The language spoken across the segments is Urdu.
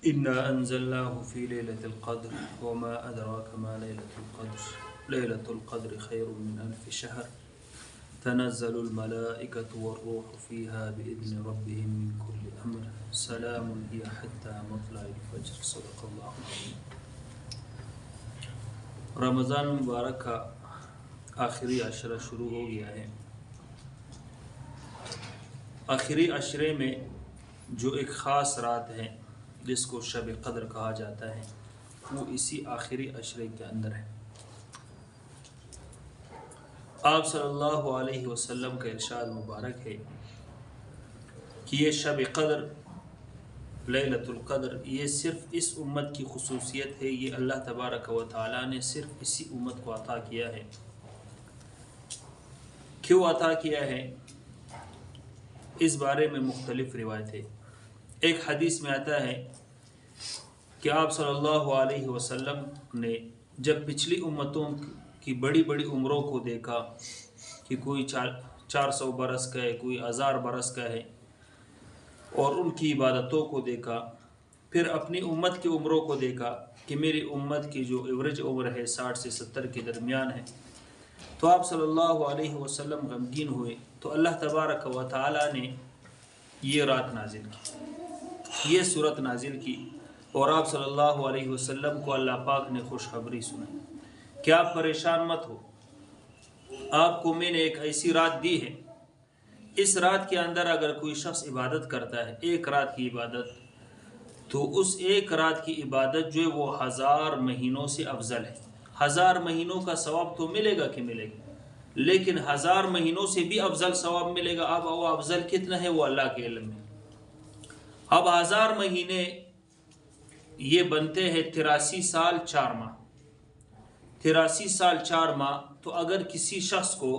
إنا أنزلناه في ليلة القدر وما أدراك ما ليلة القدر ليلة القدر خير من ألف شهر تنزل الملائكة والروح فيها بإذن ربهم من كل أمر سلام هي حتى مطلع الفجر صدق الله العظيم. رمضان مبارک کا آخری عشرہ شروع ہو گیا ہے. آخری عشرے میں جو ایک خاص رات ہے جس کو شب قدر کہا جاتا ہے وہ اسی آخری عشرے کے اندر ہے. آپ صلی اللہ علیہ وسلم کا ارشاد مبارک ہے کہ یہ شب قدر لیلۃ القدر یہ صرف اس امت کی خصوصیت ہے. یہ اللہ تبارک و تعالیٰ نے صرف اسی امت کو عطا کیا ہے. کیوں عطا کیا ہے اس بارے میں مختلف روایتیں. ایک حدیث میں آتا ہے کہ آپ صلی اللہ علیہ وسلم نے جب پچھلی امتوں کی بڑی بڑی عمروں کو دیکھا کہ کوئی 400 برس کا ہے, کوئی 1000 برس کا ہے, اور ان کی عبادتوں کو دیکھا, پھر اپنی امت کی عمروں کو دیکھا کہ میری امت کی جو ایوریج عمر ہے 60 سے 70 کے درمیان ہے, تو آپ صلی اللہ علیہ وسلم غمگین ہوئے. تو اللہ تبارک و تعالیٰ نے یہ رات نازل کی, یہ صورت نازل کی, اور آپ صلی اللہ علیہ وسلم کو اللہ پاک نے خوشخبری سنائی کہ آپ پریشان مت ہو, آپ کو میں نے ایک ایسی رات دی ہے, اس رات کے اندر اگر کوئی شخص عبادت کرتا ہے ایک رات کی عبادت, تو اس ایک رات کی عبادت جو ہے وہ 1000 مہینوں سے افضل ہے. 1000 مہینوں کا ثواب تو ملے گا کہ ملے گا, لیکن 1000 مہینوں سے بھی افضل ثواب ملے گا. اب وہ افضل کتنا ہے وہ اللہ کے علم میں. اب 1000 مہینے یہ بنتے ہیں 83 سال 4 ماہ. 83 سال 4 ماہ, تو اگر کسی شخص کو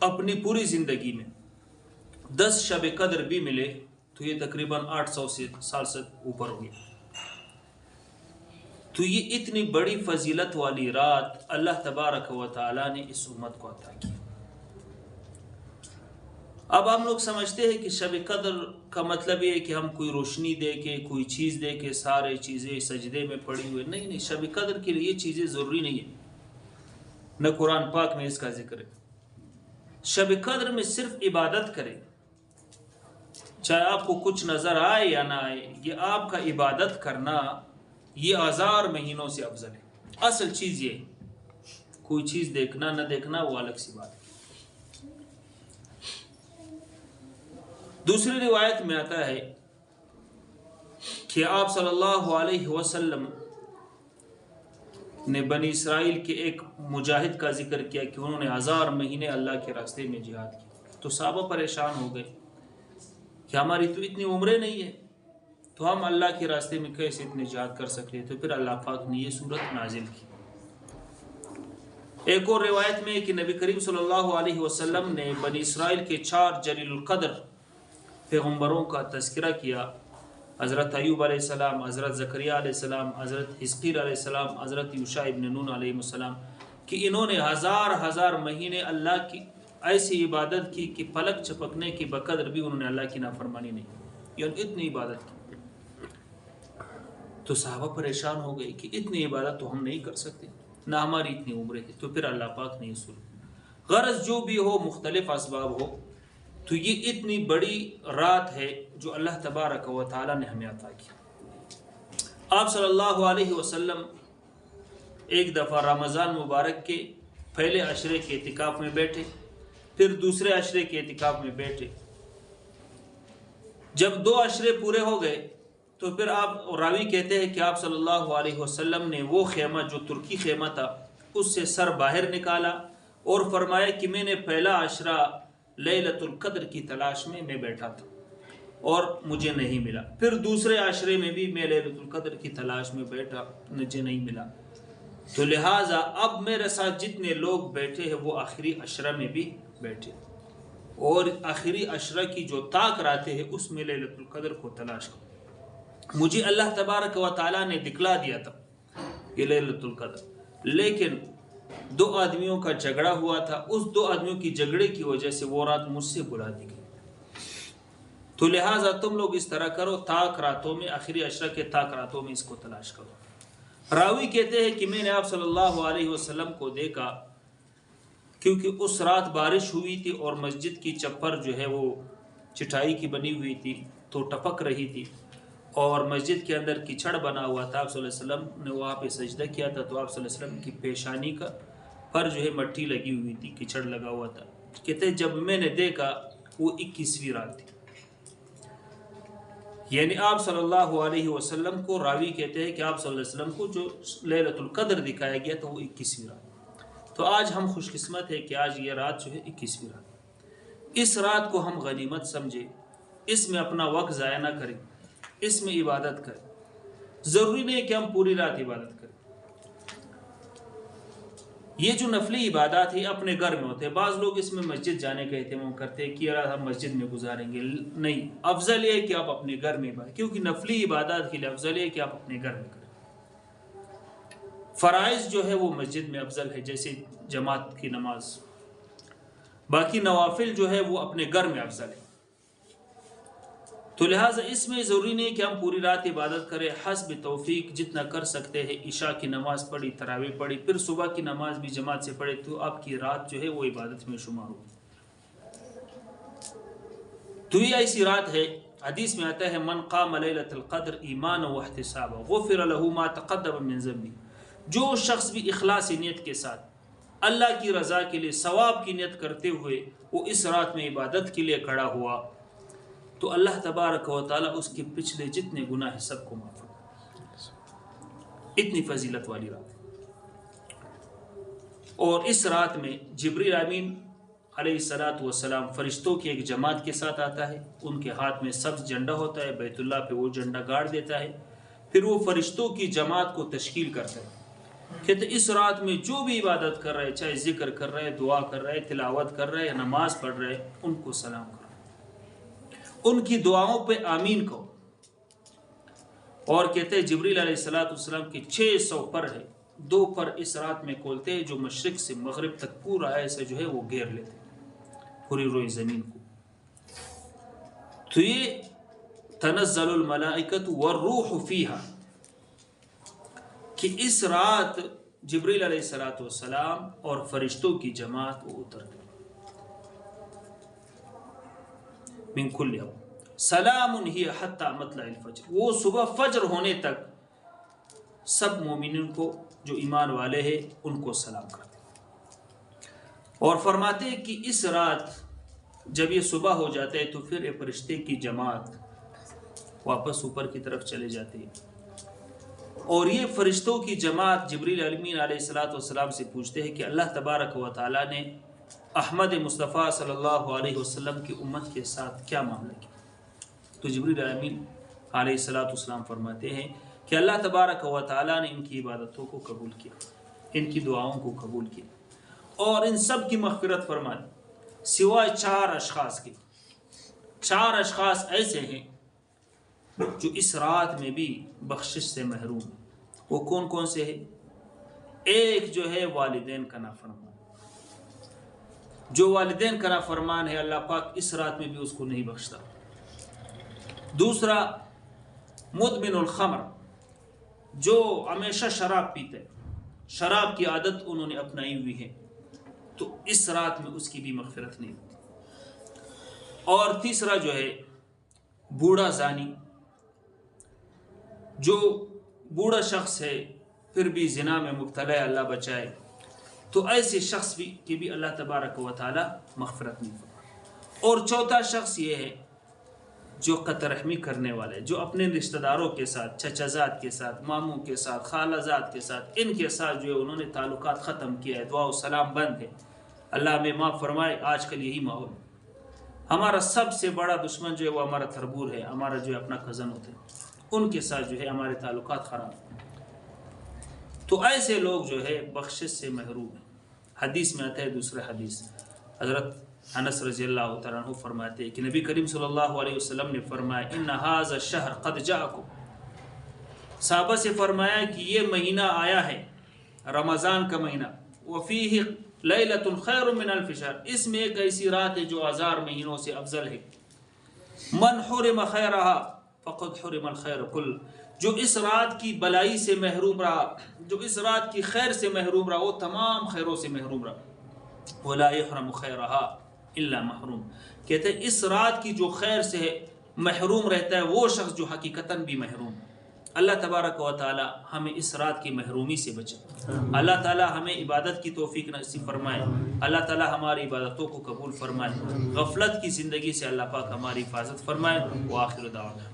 اپنی پوری زندگی میں 10 شب قدر بھی ملے تو یہ تقریباً 800 سال سے اوپر ہو گیا. تو یہ اتنی بڑی فضیلت والی رات اللہ تبارک و تعالیٰ نے اس امت کو عطا کی. اب ہم لوگ سمجھتے ہیں کہ شب قدر کا مطلب یہ ہے کہ ہم کوئی روشنی دے کے, کوئی چیز دے کے, سارے چیزیں سجدے میں پڑی ہوئے. نہیں, شب قدر کے لیے یہ چیزیں ضروری نہیں ہیں, نہ قرآن پاک میں اس کا ذکر ہے. شب قدر میں صرف عبادت کریں, چاہے آپ کو کچھ نظر آئے یا نہ آئے, یہ آپ کا عبادت کرنا یہ 1000 مہینوں سے افضل ہے. اصل چیز یہ ہے, کوئی چیز دیکھنا نہ دیکھنا وہ الگ سی بات ہے. دوسری روایت میں آتا ہے کہ آپ صلی اللہ علیہ وسلم نے بنی اسرائیل کے ایک مجاہد کا ذکر کیا کہ انہوں نے 1000 مہینے اللہ کے راستے میں جہاد کی. تو صحابہ پریشان ہو گئے کہ ہماری تو اتنی عمریں نہیں ہے, تو ہم اللہ کے راستے میں کیسے اتنے جہاد کر سکتے. تو پھر اللہ پاک نے یہ صورت نازل کی. ایک اور روایت میں کہ نبی کریم صلی اللہ علیہ وسلم نے بنی اسرائیل کے 4 جلیل القدر پیغمبروں کا تذکرہ کیا, حضرت ایوب علیہ السلام, حضرت زکریہ علیہ السلام, حضرت حزقیل علیہ السلام, حضرت یوشع ابن نون علیہ السلام, کہ انہوں نے 1000 مہینے اللہ کی ایسی عبادت کی کہ پلک چپکنے کی بقدر بھی انہوں نے اللہ کی نافرمانی نہیں کی, یعنی اتنی عبادت کی. تو صحابہ پریشان ہو گئے کہ اتنی عبادت تو ہم نہیں کر سکتے, نہ ہماری اتنی عمریں ہیں. تو پھر اللہ پاک نے یہ سنا. غرض جو بھی ہو, مختلف اسباب ہو, تو یہ اتنی بڑی رات ہے جو اللہ تبارک و تعالیٰ نے ہمیں عطا کی. آپ صلی اللہ علیہ وسلم ایک دفعہ رمضان مبارک کے پہلے عشرے کے اعتکاف میں بیٹھے, پھر دوسرے عشرے کے اعتکاف میں بیٹھے. جب 2 عشرے پورے ہو گئے تو پھر آپ, راوی کہتے ہیں کہ آپ صلی اللہ علیہ وسلم نے وہ خیمہ جو ترکی خیمہ تھا اس سے سر باہر نکالا اور فرمایا کہ میں نے پہلا عشرہ لیلۃ القدر کی تلاش میں بیٹھا تھا اور مجھے نہیں ملا, پھر دوسرے عشرے میں بھی میں لیلۃ القدر کی تلاش میں بیٹھا, مجھے نہیں ملا. تو لہٰذا اب میرے ساتھ جتنے لوگ بیٹھے ہیں وہ آخری عشرہ میں بھی بیٹھے, اور آخری عشرہ کی جو طاق راتیں ہیں اس میں لیلۃ القدر کو تلاش کرو. مجھے اللہ تبارک و تعالیٰ نے دکھلا دیا تھا یہ لیلۃ القدر, لیکن 2 آدمیوں کا جھگڑا ہوا تھا, اس 2 آدمیوں کی جھگڑے کی وجہ سے وہ رات مجھ سے بلا دی گئی. تو لہٰذا تم لوگ اس طرح کرو، تاک راتوں میں، آخری عشرہ کے تاک راتوں میں اس کو تلاش کرو۔ راوی کہتے ہیں کہ میں نے آپ صلی اللہ علیہ وسلم کو دیکھا، کیونکہ اس رات بارش ہوئی تھی اور مسجد کی چپر جو ہے وہ چٹائی کی بنی ہوئی تھی تو ٹپک رہی تھی، اور مسجد کے اندر کیچڑ بنا ہوا تھا۔ آپ صلی اللہ علیہ وسلم نے وہاں پہ سجدہ کیا تھا تو آپ صلی اللہ علیہ وسلم کی پیشانی کا پر جو ہے مٹی لگی ہوئی تھی، کیچڑ لگا ہوا تھا۔ کہتے ہیں جب میں نے دیکھا وہ 21ویں رات تھی، یعنی آپ صلی اللہ علیہ وسلم کو، راوی کہتے ہیں کہ آپ صلی اللہ علیہ وسلم کو جو لیلۃ القدر دکھایا گیا تو وہ 21ویں رات۔ تو آج ہم خوش قسمت ہے کہ آج یہ رات جو ہے 21ویں رات، اس رات کو ہم غنیمت سمجھے، اس میں اپنا وقت ضائع نہ کریں، اس میں عبادت کریں۔ ضروری نہیں کہ ہم پوری رات عبادت کریں، یہ جو نفلی عبادات ہیں اپنے گھر میں ہوتے ہیں۔ بعض لوگ اس میں مسجد جانے کا اہتمام کرتے ہیں کہ یار ہم مسجد میں گزاریں گے، نہیں، افضل یہ ہے کہ آپ اپنے گھر میں عبادت، کیونکہ نفلی عبادات کے لیے افضل ہے کہ آپ اپنے گھر میں کریں۔ فرائض جو ہے وہ مسجد میں افضل ہے، جیسے جماعت کی نماز، باقی نوافل جو ہے وہ اپنے گھر میں افضل ہے۔ تو لہٰذا اس میں ضروری نہیں کہ ہم پوری رات عبادت کریں، حسب توفیق جتنا کر سکتے ہیں۔ عشاء کی نماز پڑھی، تراویح پڑھی، پھر صبح کی نماز بھی جماعت سے پڑھے تو آپ کی رات جو ہے وہ عبادت میں شمار ہو۔ تو یہ ایسی رات ہے، حدیث میں آتا ہے من قام لیلۃ القدر ایمانا واحتسابا غفر له ما تقدم من ذنبه، جو شخص بھی اخلاص نیت کے ساتھ اللہ کی رضا کے لیے ثواب کی نیت کرتے ہوئے وہ اس رات میں عبادت کے لیے کھڑا ہوا تو اللہ تبارک و تعالیٰ اس کے پچھلے جتنے گناہ ہیں سب کو معاف کرے۔ اتنی فضیلت والی رات۔ اور اس رات میں جبریل امین علیہ السلام فرشتوں کی ایک جماعت کے ساتھ آتا ہے، ان کے ہاتھ میں سبز جھنڈا ہوتا ہے، بیت اللہ پہ وہ جھنڈا گاڑ دیتا ہے، پھر وہ فرشتوں کی جماعت کو تشکیل کرتا ہے۔ کہتے اس رات میں جو بھی عبادت کر رہے، چاہے ذکر کر رہے، دعا کر رہے، تلاوت کر رہے، نماز پڑھ رہے، ان کو سلام کرو، ان کی دعاؤں پہ آمین کہو۔ اور کہتے ہیں جبریل علیہ السلام کے 600 پر ہے، 2 پر اس رات میں کھولتے ہیں جو مشرق سے مغرب تک پورا ایسے جو ہے وہ گھیر لیتے ہیں پوری روئی زمین کو۔ تو یہ تنزل الملائکۃ والروح فیہا، کہ اس رات جبریل علیہ السلام اور فرشتوں کی جماعت وہ اترتے من کل یوم سلام ہی حتی مطلع الفجر، وہ صبح فجر ہونے تک سب مومنین کو جو ایمان والے ہیں ان کو سلام کرتے ہیں۔ اور فرماتے ہیں کہ اس رات جب یہ صبح ہو جاتا ہے تو پھر ایک فرشتے کی جماعت واپس اوپر کی طرف چلے جاتے ہیں، اور یہ فرشتوں کی جماعت جبریل امین علیہ السلام سے پوچھتے ہیں کہ اللہ تبارک و تعالیٰ نے احمد مصطفیٰ صلی اللہ علیہ وسلم کی امت کے ساتھ کیا معاملہ کیا؟ تو جبریل امین علیہ السلام فرماتے ہیں کہ اللہ تبارک و تعالیٰ نے ان کی عبادتوں کو قبول کیا، ان کی دعاؤں کو قبول کیا، اور ان سب کی مغفرت فرما دی سوائے 4 اشخاص کے۔ 4 اشخاص ایسے ہیں جو اس رات میں بھی بخشش سے محروم ہیں۔ وہ کون کون سے ہیں؟ ایک جو ہے والدین کا نافرمان، جو والدین کا نافرمان ہے اللہ پاک اس رات میں بھی اس کو نہیں بخشتا۔ دوسرا مدمن الخمر، جو ہمیشہ شراب پیتے، شراب کی عادت انہوں نے اپنائی ہوئی ہے، تو اس رات میں اس کی بھی مغفرت نہیں ہوتی۔ اور تیسرا جو ہے بوڑھا زانی، جو بوڑھا شخص ہے پھر بھی زنا میں مبتلا ہے، اللہ بچائے، تو ایسے شخص کی بھی اللہ تبارک و تعالی مغفرت نہیں فرماتا۔ اور چوتھا شخص یہ ہے جو قطع رحمی کرنے والے، جو اپنے رشتہ داروں کے ساتھ، چچا زاد کے ساتھ، ماموں کے ساتھ، خالہ زاد کے ساتھ، ان کے ساتھ جو ہے انہوں نے تعلقات ختم کیا ہے، دعا و سلام بند ہے۔ اللہ ہمیں معاف فرمائے، آج کل یہی ماحول۔ ہمارا سب سے بڑا دشمن جو ہے وہ ہمارا تھربور ہے، ہمارا جو ہے اپنا کزن ہوتے ہیں، ان کے ساتھ جو ہے ہمارے تعلقات خراب ہیں۔ تو ایسے لوگ جو ہے بخشش سے محروم ہیں۔ حدیث میں آتا ہے، دوسرے حدیث حضرت انس رضی اللہ تعالیٰ عنہ فرماتے ہیں کہ نبی کریم صلی اللہ علیہ وسلم نے فرمایا ان ھذا الشہر قد جاءکم، صحابہ سے فرمایا کہ یہ مہینہ آیا ہے، رمضان کا مہینہ، وفیہ لیلۃ خیر من الف شہر، اس میں ایک ایسی رات ہے جو 1000 مہینوں سے افضل ہے۔ من حرم خیرہا فقد حرم الخیر کل، جو اس رات کی بلائی سے محروم رہا، جو اس رات کی خیر سے محروم رہا، وہ تمام خیروں سے محروم رہا۔ ولا یحرم خیرہا الا محروم، کہتے ہیں اس رات کی جو خیر سے محروم رہتا ہے وہ شخص جو حقیقتاً بھی محروم۔ اللہ تبارک و تعالی ہمیں اس رات کی محرومی سے بچے، اللہ تعالی ہمیں عبادت کی توفیق نصیب فرمائے، اللہ تعالی ہماری عبادتوں کو قبول فرمائے، غفلت کی زندگی سے اللہ پاک ہماری حفاظت فرمائے۔ وآخر دعوانا